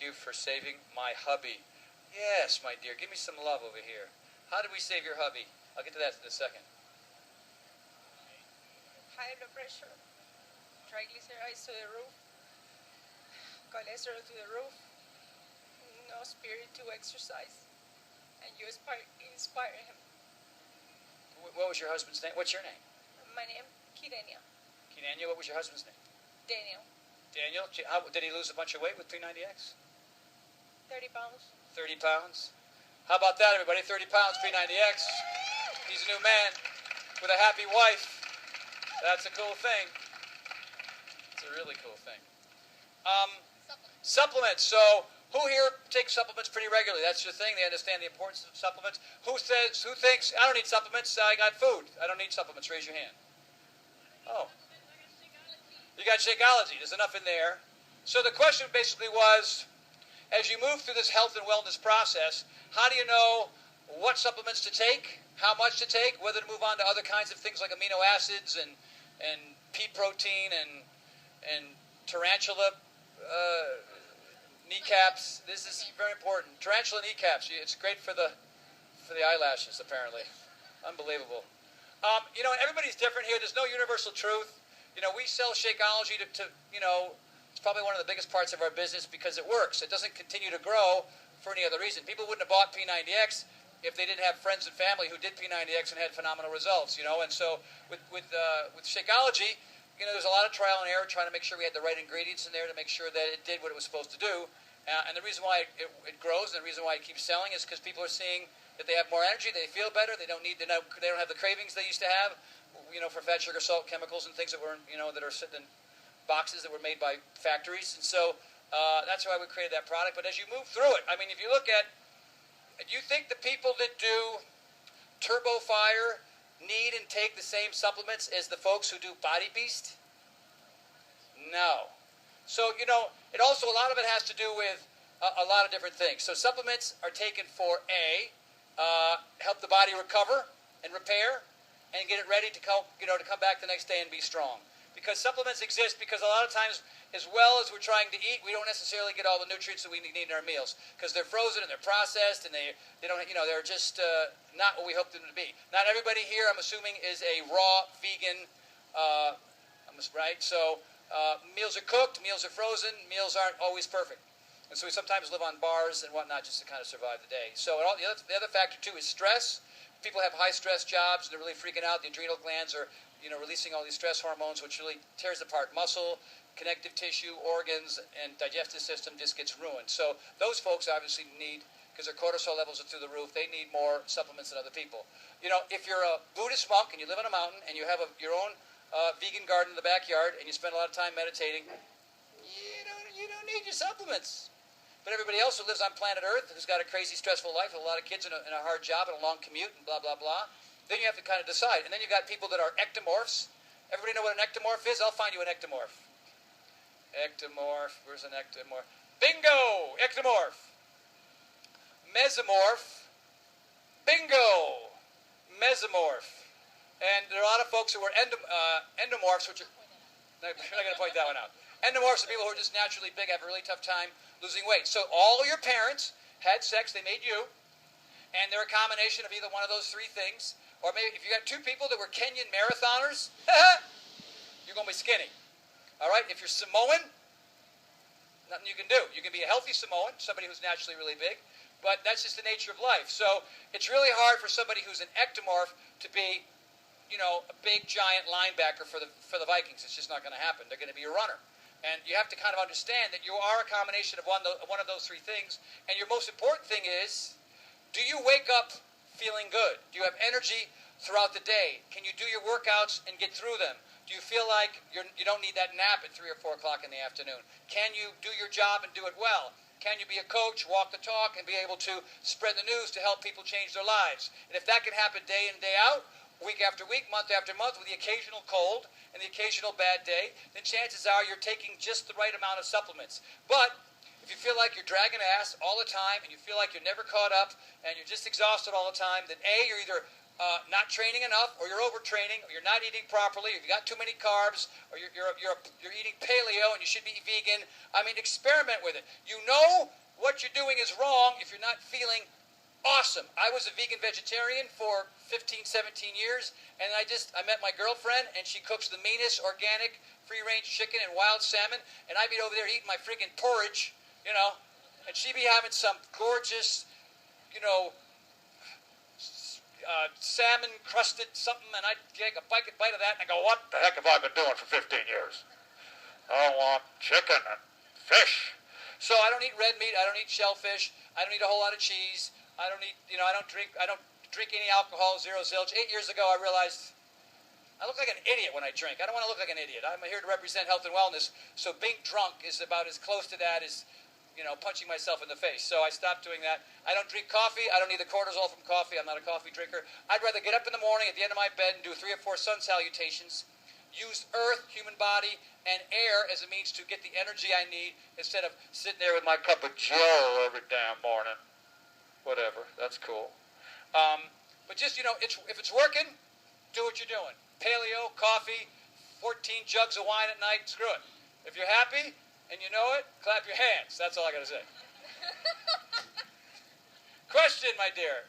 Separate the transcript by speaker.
Speaker 1: you for saving my hubby. Yes, my dear, give me some love over here. How did we save your hubby? I'll get to that in a second.
Speaker 2: High blood pressure, triglycerides to the roof, cholesterol to the roof, no spirit to exercise, and you inspire him.
Speaker 1: What was your husband's name? What's your name?
Speaker 2: My name, Kirenia.
Speaker 1: Kinania, what was your husband's name?
Speaker 2: Daniel.
Speaker 1: Daniel, did he lose a bunch of weight with 390X?
Speaker 2: 30 pounds.
Speaker 1: 30 pounds. How about that, everybody? 30 pounds, 390X. He's a new man with a happy wife. That's a cool thing. It's a really cool thing. Supplements. So, who here takes supplements pretty regularly? That's your thing. They understand the importance of supplements. Who thinks, I don't need supplements, I got food. I don't need supplements. Raise your hand. Oh. You got Shakeology. There's enough in there. So the question basically was, as you move through this health and wellness process, how do you know what supplements to take, how much to take, whether to move on to other kinds of things like amino acids and pea protein and tarantula kneecaps? This is very important. Tarantula kneecaps. It's great for the eyelashes, apparently. Unbelievable. Everybody's different here. There's no universal truth. We sell Shakeology to it's probably one of the biggest parts of our business because it works. It doesn't continue to grow for any other reason. People wouldn't have bought P90X if they didn't have friends and family who did P90X and had phenomenal results, And so with Shakeology, there's a lot of trial and error trying to make sure we had the right ingredients in there to make sure that it did what it was supposed to do. And the reason why it grows and the reason why it keeps selling is because people are seeing that they have more energy, they feel better, they don't have the cravings they used to have, for fat, sugar, salt, chemicals, and things that were, that are sitting in boxes that were made by factories. And so that's why we created that product. But as you move through it, if you look at, do you think the people that do Turbo Fire need and take the same supplements as the folks who do Body Beast? No. So, it also, a lot of it has to do with a lot of different things. So supplements are taken for help the body recover and repair and get it ready to come back the next day and be strong. Because supplements exist because a lot of times, as well as we're trying to eat, we don't necessarily get all the nutrients that we need in our meals because they're frozen and they're processed and they don't, they're just not what we hope them to be. Not everybody here, I'm assuming, is a raw vegan, right? So meals are cooked, meals are frozen, meals aren't always perfect. And so we sometimes live on bars and whatnot just to kind of survive the day. So the other factor, too, is stress. People have high-stress jobs, and they're really freaking out. The adrenal glands are, releasing all these stress hormones, which really tears apart muscle, connective tissue, organs, and digestive system just gets ruined. So those folks obviously need, because their cortisol levels are through the roof, they need more supplements than other people. If you're a Buddhist monk and you live on a mountain and you have your own vegan garden in the backyard and you spend a lot of time meditating, you don't need your supplements. But everybody else who lives on planet Earth, who's got a crazy, stressful life, with a lot of kids and a hard job and a long commute and blah, blah, blah, then you have to kind of decide. And then you've got people that are ectomorphs. Everybody know what an ectomorph is? I'll find you an ectomorph. Ectomorph. Where's an ectomorph? Bingo! Ectomorph. Mesomorph. Bingo! Mesomorph. And there are a lot of folks who are endomorphs, which are... I'm not going to point that one out. Endomorphs are people who are just naturally big, have a really tough time losing weight. So all your parents had sex, they made you, and they're a combination of either one of those three things. Or maybe if you got two people that were Kenyan marathoners, you're going to be skinny. All right? If you're Samoan, nothing you can do. You can be a healthy Samoan, somebody who's naturally really big, but that's just the nature of life. So it's really hard for somebody who's an ectomorph to be, a big, giant linebacker for the Vikings. It's just not going to happen. They're going to be a runner. And you have to kind of understand that you are a combination of one of those three things. And your most important thing is, do you wake up feeling good? Do you have energy throughout the day? Can you do your workouts and get through them? Do you feel like you don't need that nap at 3 or 4 o'clock in the afternoon? Can you do your job and do it well? Can you be a coach, walk the talk, and be able to spread the news to help people change their lives? And if that can happen day in and day out, week after week, month after month, with the occasional cold and the occasional bad day, then chances are you're taking just the right amount of supplements. But if you feel like you're dragging ass all the time and you feel like you're never caught up and you're just exhausted all the time, then A, you're either not training enough, or you're overtraining, or you're not eating properly, or you got too many carbs, or you're eating paleo and you should be vegan. Experiment with it. doing is wrong if you're not feeling awesome. I was a vegan vegetarian for 15, 17 years, and I met my girlfriend, and she cooks the meanest organic free-range chicken and wild salmon, and I'd be over there eating my freaking porridge, and she'd be having some gorgeous, salmon-crusted something, and I'd take a bite of that, and I go, what the heck have I been doing for 15 years? I want chicken and fish. So I don't eat red meat, I don't eat shellfish, I don't eat a whole lot of cheese, I don't eat, I don't drink any alcohol, zero zilch. 8 years ago, I realized I look like an idiot when I drink. I don't want to look like an idiot. I'm here to represent health and wellness, so being drunk is about as close to that as, punching myself in the face. So I stopped doing that. I don't drink coffee. I don't need the cortisol from coffee. I'm not a coffee drinker. I'd rather get up in the morning at the end of my bed and do 3 or 4 sun salutations, use earth, human body, and air as a means to get the energy I need instead of sitting there with my cup of Joe every damn morning. Whatever, that's cool. But just, if it's working, do what you're doing. Paleo, coffee, 14 jugs of wine at night, screw it. If you're happy and you know it, clap your hands. That's all I got to say. Question, my dear.